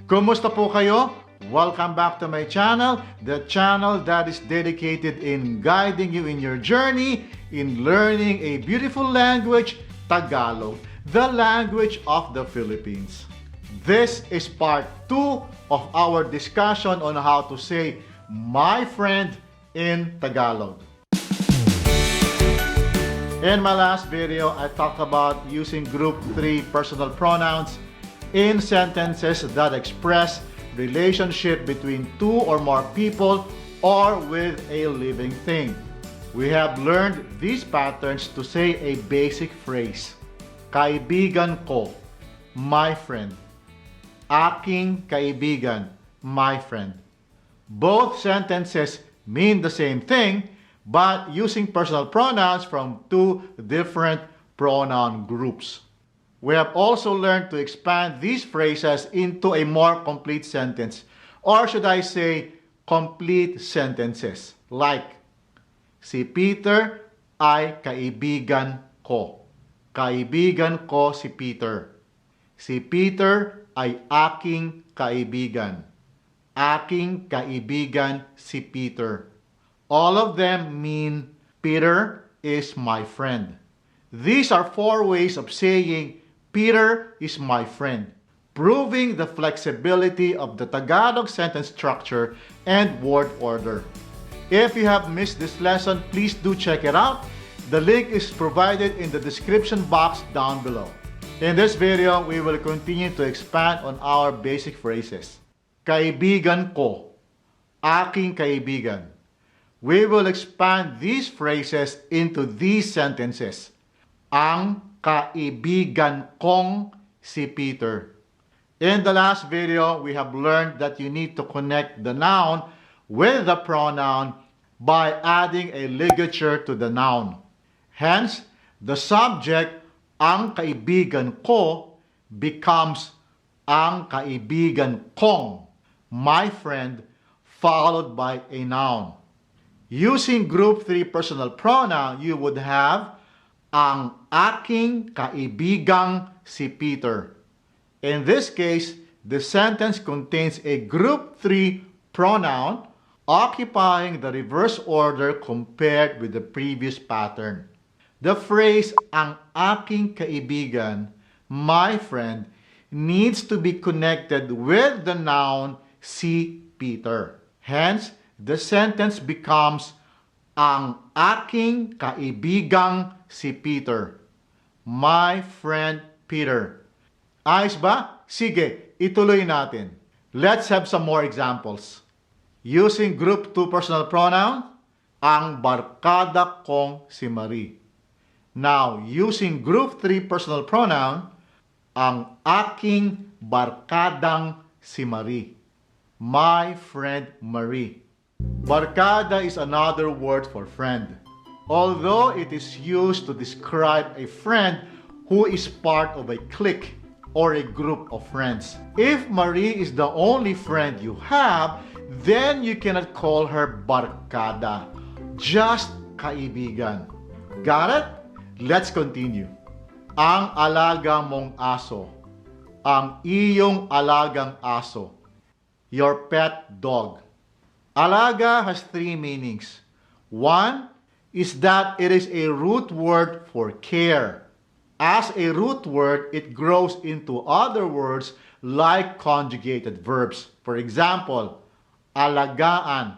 Kumusta po kayo? Welcome back to my channel, the channel that is dedicated in guiding you in your journey in learning a beautiful language, Tagalog, the language of the Philippines. This is part 2 of our discussion on how to say my friend in Tagalog. In my last video, I talked about using group 3 personal pronouns in sentences that express relationship between two or more people or with a living thing. We have learned these patterns to say a basic phrase. Kaibigan ko, my friend. Aking kaibigan, my friend. Both sentences mean the same thing, but using personal pronouns from two different pronoun groups. We have also learned to expand these phrases into a more complete sentence, or should I say, complete sentences, like, si Peter ay kaibigan ko. Kaibigan ko si Peter. Si Peter ay aking kaibigan. Aking kaibigan si Peter. All of them mean Peter is my friend. These are 4 ways of saying Peter is my friend, proving the flexibility of the Tagalog sentence structure and word order. If you have missed this lesson, please do check it out. The link is provided in the description box down below. In this video, we will continue to expand on our basic phrases. Kaibigan ko, aking kaibigan. We will expand these phrases into these sentences. Ang kaibigan kong si Peter. In the last video, we have learned that you need to connect the noun with the pronoun by adding a ligature to the noun. Hence, the subject, ang kaibigan ko, becomes ang kaibigan kong, my friend, followed by a noun. Using group 3 personal pronoun, you would have ang aking kaibigang si Peter. In this case, the sentence contains a group 3 pronoun occupying the reverse order compared with the previous pattern. The phrase ang aking kaibigan, my friend, needs to be connected with the noun si Peter. Hence, the sentence becomes ang aking kaibigang si Peter. My friend Peter. Ayos ba? Sige, ituloy natin. Let's have some more examples. Using group 2 personal pronoun, ang barkada kong si Marie. Now, using group 3 personal pronoun, ang aking barkadang si Marie. My friend Marie. Barkada is another word for friend, although it is used to describe a friend who is part of a clique or a group of friends. If Marie is the only friend you have, then you cannot call her barkada, just kaibigan. Got it? Let's continue. Ang alaga mong aso, ang iyong alagang aso, your pet dog. Alaga has 3 meanings. 1 is that it is a root word for care. As a root word, it grows into other words like conjugated verbs. For example, alagaan,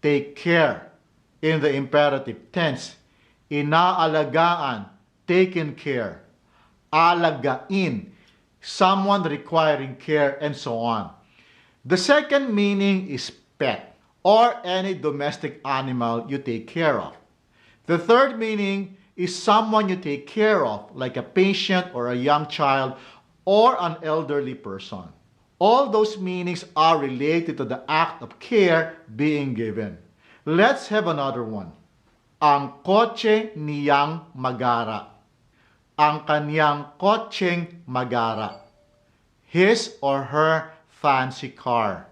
take care. In the imperative tense, inaalagaan, taken care. Alagain, someone requiring care, and so on. The second meaning is pet, or any domestic animal you take care of. The third meaning is someone you take care of, like a patient or a young child or an elderly person. All those meanings are related to the act of care being given. Let's have another one. Ang kotse niyang magara. Ang kanyang kotseng magara. His or her fancy car.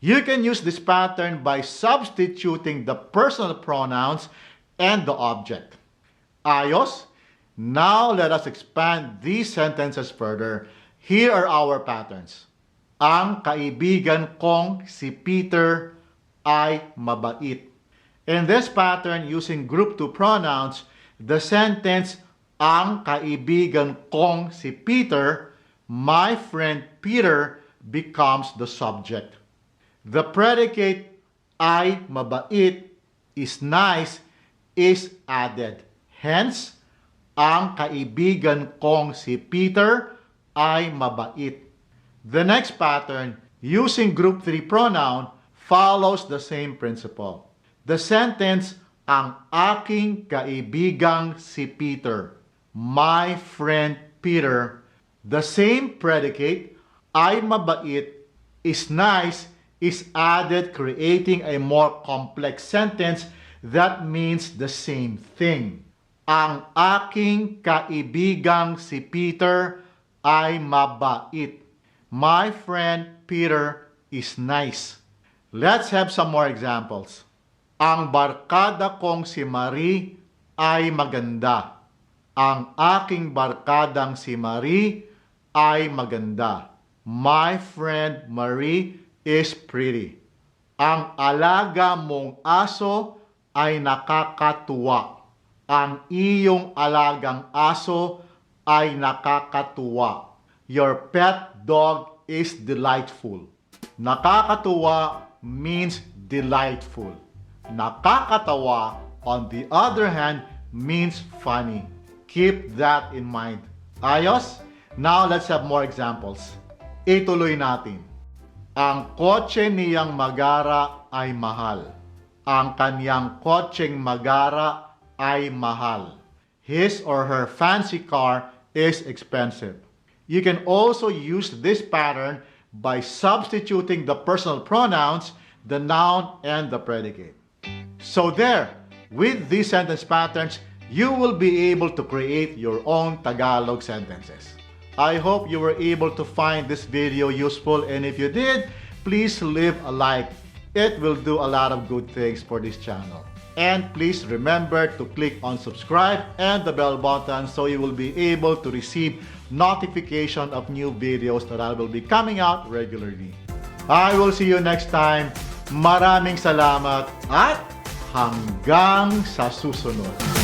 You can use this pattern by substituting the personal pronouns and the object. Ayos? Now let us expand these sentences further. Here are our patterns. Ang kaibigan kong si Peter ay mabait. In this pattern, using group 2 pronouns, the sentence, ang kaibigan kong si Peter, my friend Peter, becomes the subject. The predicate, ay mabait, is nice, is added. Hence, ang kaibigan kong si Peter ay mabait. The next pattern, using group 3 pronoun, follows the same principle. The sentence, ang aking kaibigang si Peter, my friend Peter, the same predicate, ay mabait, is nice, is added, creating a more complex sentence that means the same thing. Ang aking kaibigang si Peter ay mabait. My friend Peter is nice. Let's have some more examples. Ang barkada kong si Marie ay maganda. Ang aking barkadang si Marie ay maganda. My friend Marie is pretty. Ang alaga mong aso ay nakakatuwa. Ang iyong alagang aso ay nakakatuwa. Your pet dog is delightful. Nakakatuwa means delightful. Nakakatawa, on the other hand, means funny. Keep that in mind. Ayos? Now let's have more examples. Ituloy natin. Ang kotse niyang magara ay mahal. Ang kanyang kotseng magara ay mahal. His or her fancy car is expensive. You can also use this pattern by substituting the personal pronouns, the noun, and the predicate. So there, with these sentence patterns, you will be able to create your own Tagalog sentences. I hope you were able to find this video useful, and if you did, please leave a like. It will do a lot of good things for this channel. And please remember to click on subscribe and the bell button so you will be able to receive notification of new videos that I will be coming out regularly. I will see you next time. Maraming salamat at hanggang sa susunod.